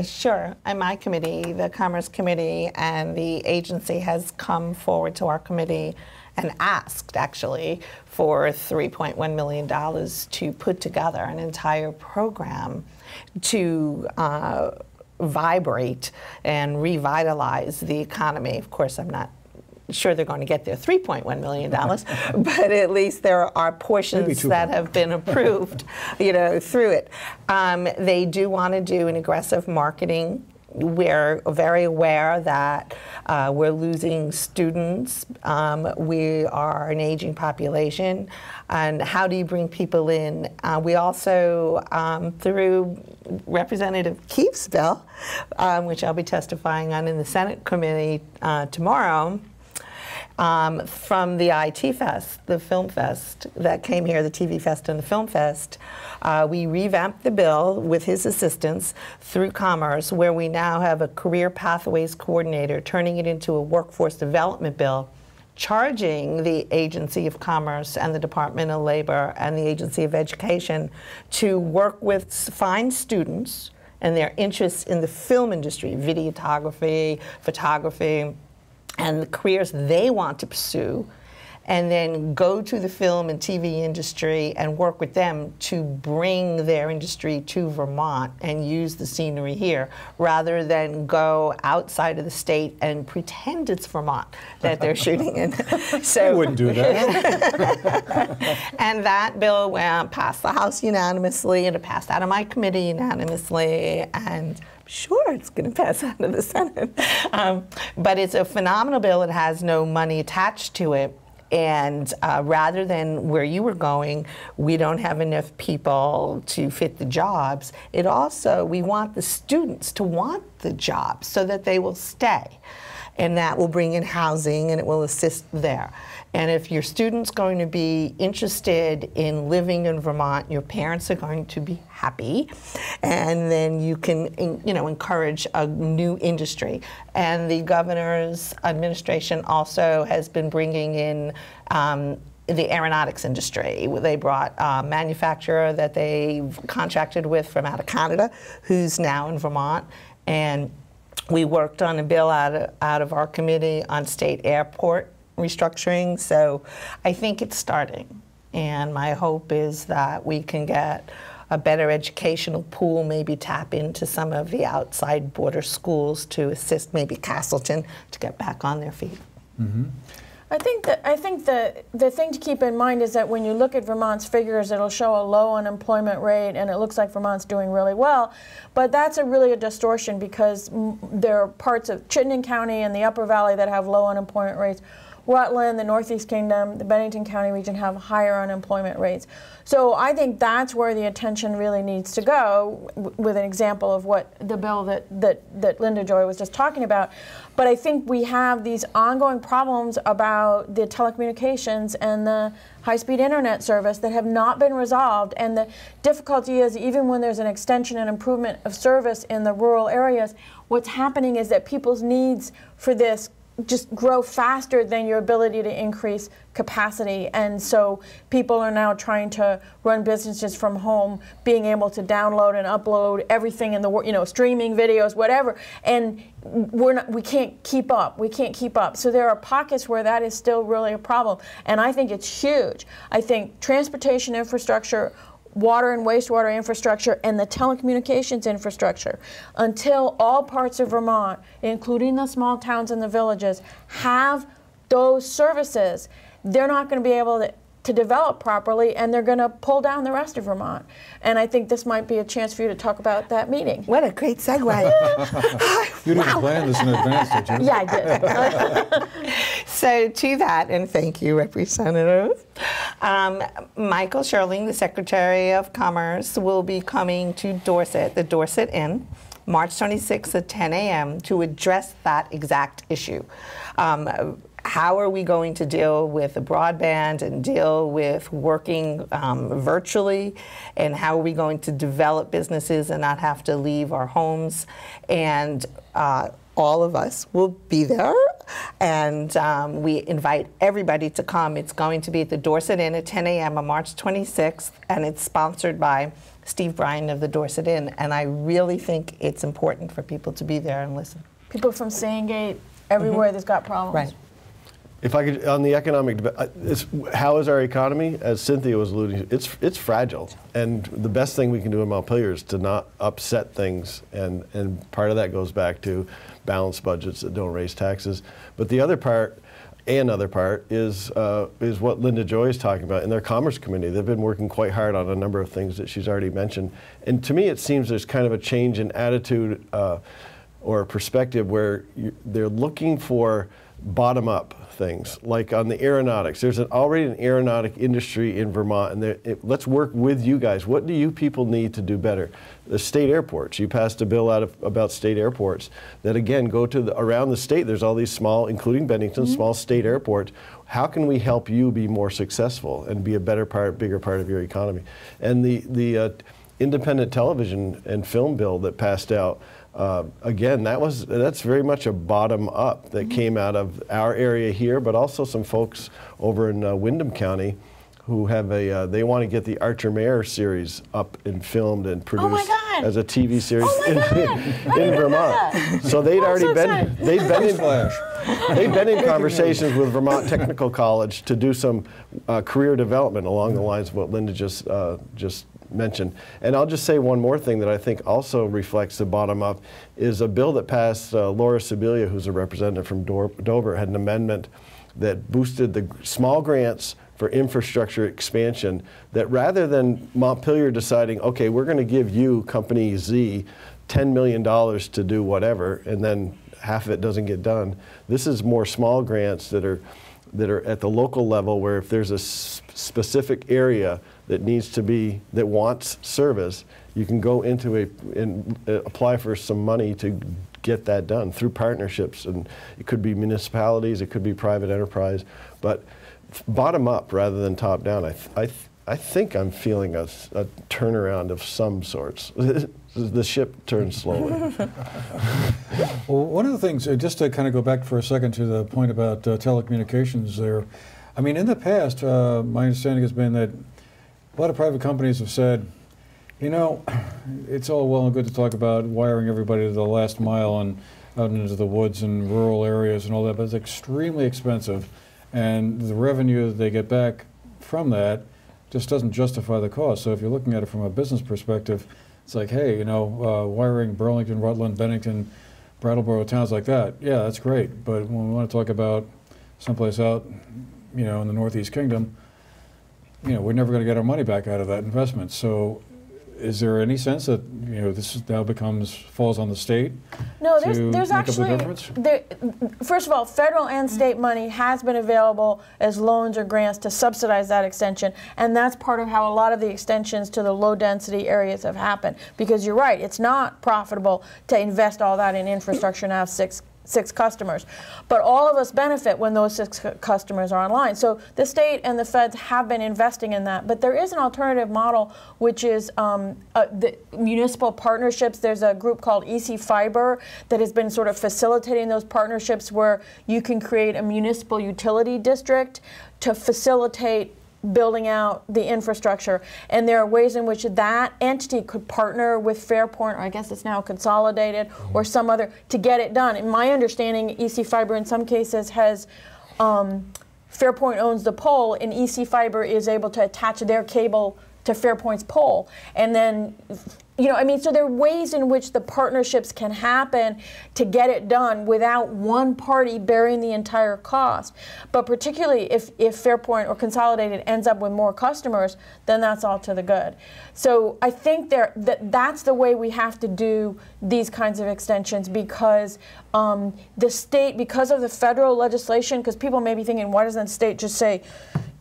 Sure. On my committee, the Commerce Committee, and the agency has come forward to our committee and asked, actually, for $3.1 million to put together an entire program to vibrate and revitalize the economy. Of course, I'm not sure they're going to get their $3.1 million, but at least there are portions that have been approved, through it. They do want to do an aggressive marketing. We're very aware that we're losing students. We are an aging population. And how do you bring people in? We also, through Representative Keefe's bill, which I'll be testifying on in the Senate committee tomorrow, from the IT Fest, the Film Fest that came here, the TV Fest and the Film Fest, we revamped the bill with his assistance through Commerce, where we now have a Career Pathways Coordinator, turning it into a workforce development bill, charging the Agency of Commerce and the Department of Labor and the Agency of Education to work with fine students and their interests in the film industry, videography, photography, and the careers they want to pursue, and then go to the film and TV industry and work with them to bring their industry to Vermont and use the scenery here, rather than go outside of the state and pretend it's Vermont that they're shooting in. So I wouldn't do that. And that bill passed the House unanimously, and it passed out of my committee unanimously, and sure, it's going to pass out of the Senate. But it's a phenomenal bill. It has no money attached to it. And rather than where you were going, we don't have enough people to fit the jobs. It also, we want the students to want the jobs so that they will stay. And that will bring in housing, and it will assist there. And if your student's going to be interested in living in Vermont, your parents are going to be happy, and then you can, encourage a new industry. And the governor's administration also has been bringing in the aeronautics industry. They brought a manufacturer that they've contracted with from out of Canada, who's now in Vermont, and we worked on a bill out of our committee on state airport restructuring. So I think it's starting, and my hope is that we can get a better educational pool, maybe tap into some of the outside border schools to assist maybe Castleton to get back on their feet. Mm-hmm. I think the thing to keep in mind is that when you look at Vermont's figures, it'll show a low unemployment rate, and it looks like Vermont's doing really well. But that's really a distortion, because there are parts of Chittenden County and the Upper Valley that have low unemployment rates, Rutland, the Northeast Kingdom, the Bennington County region have higher unemployment rates. So I think that's where the attention really needs to go, with an example of what the bill that Linda Joy was just talking about. But I think we have these ongoing problems about the telecommunications and the high-speed internet service that have not been resolved. And the difficulty is, even when there's an extension and improvement of service in the rural areas, what's happening is that people's needs for this just grow faster than your ability to increase capacity. And so people are now trying to run businesses from home, being able to download and upload everything in the world, you know, streaming videos, whatever. And we can't keep up. We can't keep up. So there are pockets where that is still really a problem. And I think it's huge. I think transportation infrastructure, water and wastewater infrastructure, and the telecommunications infrastructure, until all parts of Vermont, including the small towns and the villages, have those services, they're not going to be able to develop properly, and they're going to pull down the rest of Vermont. And I think this might be a chance for you to talk about that meeting. What a great segue. You didn't plan this in advance, did you? Yeah, I did. So to that, and thank you, Representative, Michael Sherling, the Secretary of Commerce, will be coming to Dorset, the Dorset Inn, March 26th at 10 a.m. to address that exact issue. How are we going to deal with the broadband and deal with working virtually, and how are we going to develop businesses and not have to leave our homes? And all of us will be there, and we invite everybody to come. It's going to be at the Dorset Inn at 10 a.m. on March 26th, and it's sponsored by Steve Bryan of the Dorset Inn, and I really think it's important for people to be there and listen. People from Sandgate, everywhere that's got problems. Right. If I could, on the economic, how is our economy? As Cynthia was alluding to, it's fragile, and the best thing we can do in Montpelier is to not upset things, and part of that goes back to balanced budgets that don't raise taxes. But the other part, is what Linda Joy is talking about in their Commerce Committee. They've been working quite hard on a number of things that she's already mentioned, and to me it seems there's kind of a change in attitude or perspective where they're looking for bottom-up things, like on the aeronautics. There's already an aeronautic industry in Vermont, and let's work with you guys. What do you people need to do better? The state airports. You passed a bill about state airports that, again, go to around the state. There's all these small, including Bennington, small state airports. How can we help you be more successful and be a bigger part of your economy? And the independent television and film bill that passed out, again, that's very much a bottom-up that came out of our area here, but also some folks over in Windham County who have they want to get the Archer Mayer series up and filmed and produced as a TV series in Vermont. So they'd already been in conversations with Vermont Technical College to do some career development along the lines of what Linda just mentioned. And I'll just say one more thing that I think also reflects the bottom up is a bill that passed. Laura Sibilia, who's a representative from Dover, had an amendment that boosted the small grants for infrastructure expansion, that rather than Montpelier deciding, okay, we're going to give you, Company Z, $10 million to do whatever, and then half of it doesn't get done. This is more small grants that are at the local level, where if there's a specific area that that wants service, you can go into and apply for some money to get that done through partnerships. And it could be municipalities, it could be private enterprise, but bottom up rather than top down. I think I'm feeling a turnaround of some sorts. The ship turns slowly. Well, one of the things, just to kind of go back for a second to the point about telecommunications there, I mean, in the past, my understanding has been that a lot of private companies have said, you know, it's all well and good to talk about wiring everybody to the last mile and out into the woods and rural areas and all that, but it's extremely expensive, and the revenue that they get back from that just doesn't justify the cost. So if you're looking at it from a business perspective, it's like, hey, you know, wiring Burlington, Rutland, Bennington, Brattleboro, towns like that, yeah, that's great. But when we want to talk about someplace out, you know, in the Northeast Kingdom, you know, we're never going to get our money back out of that investment. So is there any sense that this now falls on the state? No, to there's make up the actually difference? First of all, federal and state money has been available as loans or grants to subsidize that extension, and that's part of how a lot of the extensions to the low density areas have happened. Because you're right, it's not profitable to invest all that in infrastructure and have six customers. But all of us benefit when those 6 customers are online. So the state and the feds have been investing in that. But there is an alternative model, which is the municipal partnerships. There's a group called EC Fiber that has been sort of facilitating those partnerships where you can create a municipal utility district to facilitate building out the infrastructure, and there are ways in which that entity could partner with Fairpoint, or I guess it's now Consolidated, or some other, to get it done. In my understanding, EC Fiber in some cases has, Fairpoint owns the pole, and EC Fiber is able to attach their cable to Fairpoint's pole, and then so there are ways in which the partnerships can happen to get it done without one party bearing the entire cost. But particularly if Fairpoint or Consolidated ends up with more customers, then that's all to the good. So I think that's the way we have to do these kinds of extensions, because the state, because of the federal legislation, because people may be thinking, why doesn't the state just say,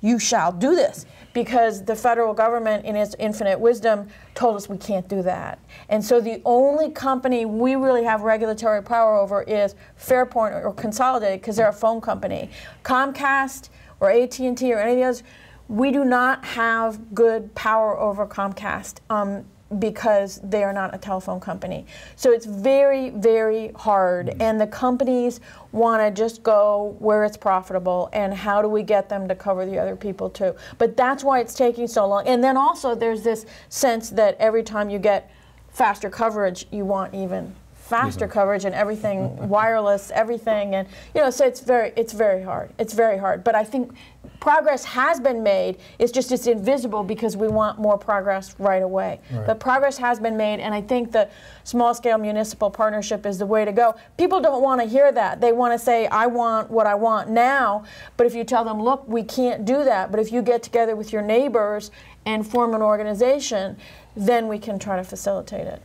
you shall do this? Because the federal government, in its infinite wisdom, told us we can't do that. And so the only company we really have regulatory power over is Fairpoint or Consolidated, because they're a phone company. Comcast or AT&T or any of the others, we do not have good power over Comcast. Because they are not a telephone company. So it's very, very hard. And the companies want to just go where it's profitable, and how do we get them to cover the other people too. But that's why it's taking so long. And then also there's this sense that every time you get faster coverage, you want even faster coverage and everything, wireless, everything. And so it's very hard. It's very hard. But I think progress has been made. It's just it's invisible because we want more progress right away. Right. But progress has been made, and I think the small-scale municipal partnership is the way to go. People don't want to hear that. They want to say, I want what I want now. But if you tell them, look, we can't do that. But if you get together with your neighbors and form an organization, then we can try to facilitate it.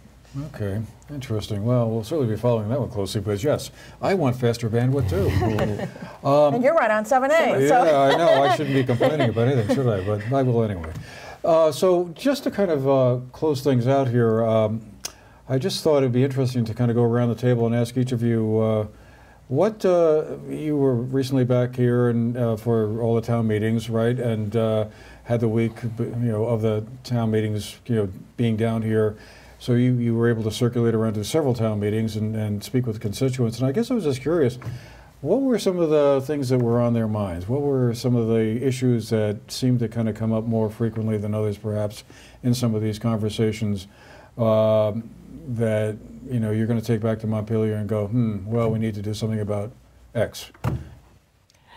Okay, interesting. Well, we'll certainly be following that one closely, because yes, I want faster bandwidth too. And you're right on 7A. Yeah, so. I know. I shouldn't be complaining about anything, should I? But I will anyway. So just to kind of close things out here, I just thought it'd be interesting to kind of go around the table and ask each of you what you were recently back here and for all the town meetings, right? And had the week, of the town meetings, being down here. So you were able to circulate around to several town meetings and speak with constituents. And I guess I was just curious, what were some of the things that were on their minds? What were some of the issues that seemed to kind of come up more frequently than others, perhaps, in some of these conversations that you're going to take back to Montpelier and go, well, we need to do something about X?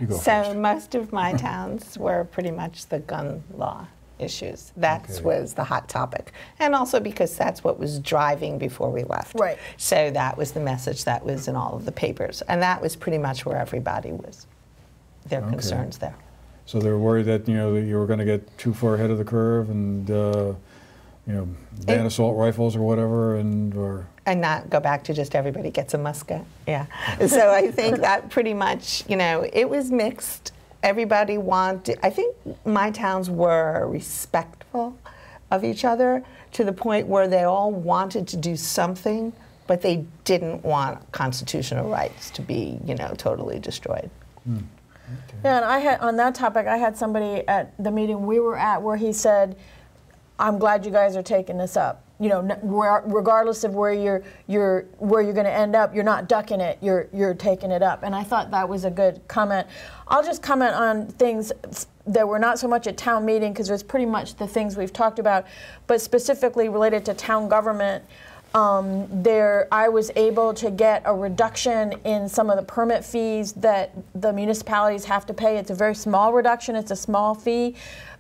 You go So first. most of my towns were pretty much the gun law issues. That was the hot topic. And also because that's what was driving before we left. Right. So that was the message that was in all of the papers. And that was pretty much where everybody was, their concerns there. So they were worried that, that you were going to get too far ahead of the curve and, ban assault rifles or whatever, and not go back to just everybody gets a musket. Yeah. So I think that pretty much, it was mixed. Everybody wanted, I think my towns were respectful of each other to the point where they all wanted to do something, but they didn't want constitutional rights to be, totally destroyed. Okay. Yeah, and I had, on that topic, I had somebody at the meeting we were at where he said, I'm glad you guys are taking this up. Regardless of where you're going to end up, you're not ducking it. You're taking it up, and I thought that was a good comment. I'll just comment on things that were not so much at town meeting, because it was pretty much the things we've talked about, but specifically related to town government. I was able to get a reduction in some of the permit fees that the municipalities have to pay. It's a very small reduction. It's a small fee.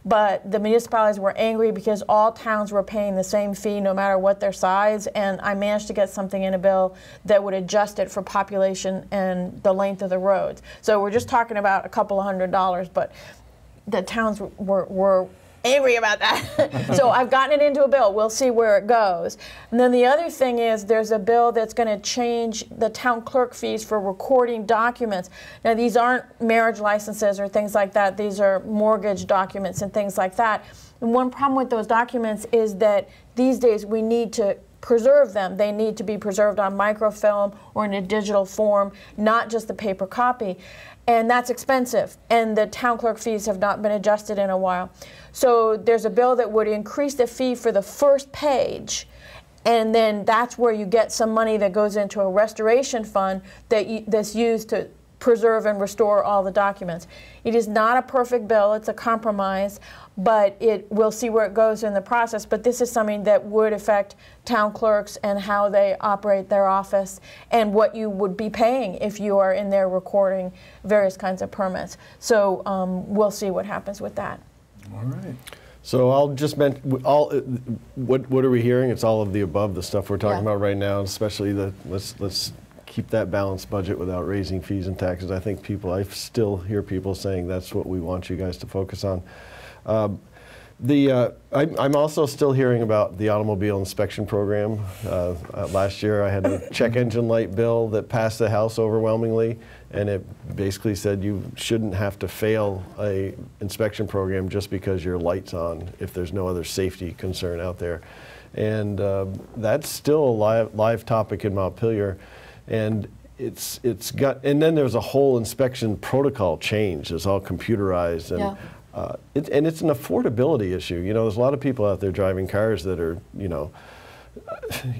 But the municipalities were angry because all towns were paying the same fee no matter what their size, and I managed to get something in a bill that would adjust it for population and the length of the roads. So we're just talking about a couple of $100s, but the towns were angry about that. So I've gotten it into a bill. We'll see where it goes. And then the other thing is there's a bill that's going to change the town clerk fees for recording documents. Now, these aren't marriage licenses or things like that. These are mortgage documents and things like that. And one problem with those documents is that these days we need to preserve them. They need to be preserved on microfilm or in a digital form, not just the paper copy. And that's expensive. And the town clerk fees have not been adjusted in a while. So there's a bill that would increase the fee for the first page. And then that's where you get some money that goes into a restoration fund that's used to preserve and restore all the documents. It is not a perfect bill, it's a compromise, but we'll see where it goes in the process. But this is something that would affect town clerks and how they operate their office and what you would be paying if you are in there recording various kinds of permits. So we'll see what happens with that. All right. So I'll just mention, what are we hearing? It's all of the above, the stuff we're talking about right now, especially let's keep that balanced budget without raising fees and taxes. I think I still hear people saying that's what we want you guys to focus on. I'm also still hearing about the automobile inspection program. Last year I had a check engine light bill that passed the House overwhelmingly, and it basically said you shouldn't have to fail a inspection program just because your light's on if there's no other safety concern out there. And that's still a live topic in Montpelier. And and then there's a whole inspection protocol change. It's all computerized, and and it's an affordability issue. You know, there's a lot of people out there driving cars that are,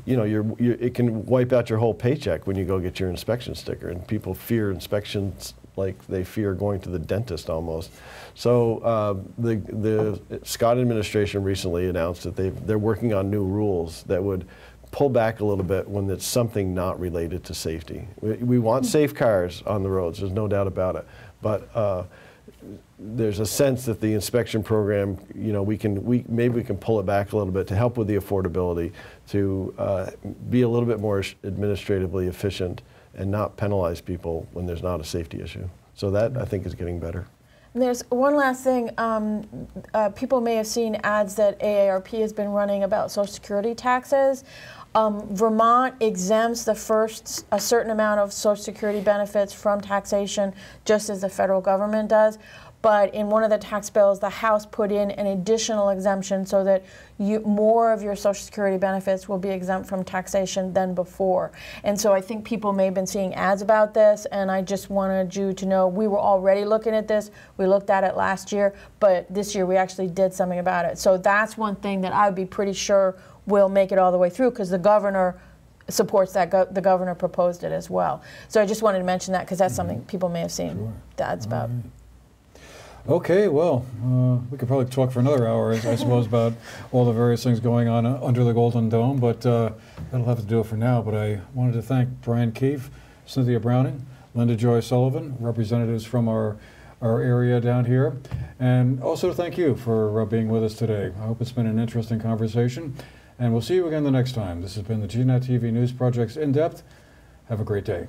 it can wipe out your whole paycheck when you go get your inspection sticker, and people fear inspections like they fear going to the dentist almost. So the Scott administration recently announced that they're working on new rules that would pull back a little bit when it's something not related to safety. We want safe cars on the roads, there's no doubt about it. But there's a sense that the inspection program, maybe we can pull it back a little bit to help with the affordability, to be a little bit more administratively efficient and not penalize people when there's not a safety issue. So that, I think, is getting better. And there's one last thing. People may have seen ads that AARP has been running about Social Security taxes. Vermont exempts a certain amount of Social Security benefits from taxation, just as the federal government does. But in one of the tax bills, the House put in an additional exemption so that more of your Social Security benefits will be exempt from taxation than before. And so I think people may have been seeing ads about this, and I just wanted you to know we were already looking at this. We looked at it last year, but this year we actually did something about it. So that's one thing that I would be pretty sure will make it all the way through, because the governor supports that. The governor proposed it as well. So I just wanted to mention that because that's something people may have seen the ads about. Okay, well, we could probably talk for another hour, I suppose, about all the various things going on under the Golden Dome, but that'll have to do it for now. But I wanted to thank Brian Keefe, Cynthia Browning, Linda Joy Sullivan, representatives from our area down here, and also thank you for being with us today. I hope it's been an interesting conversation, and we'll see you again the next time. This has been the GNAT TV News Project's In Depth. Have a great day.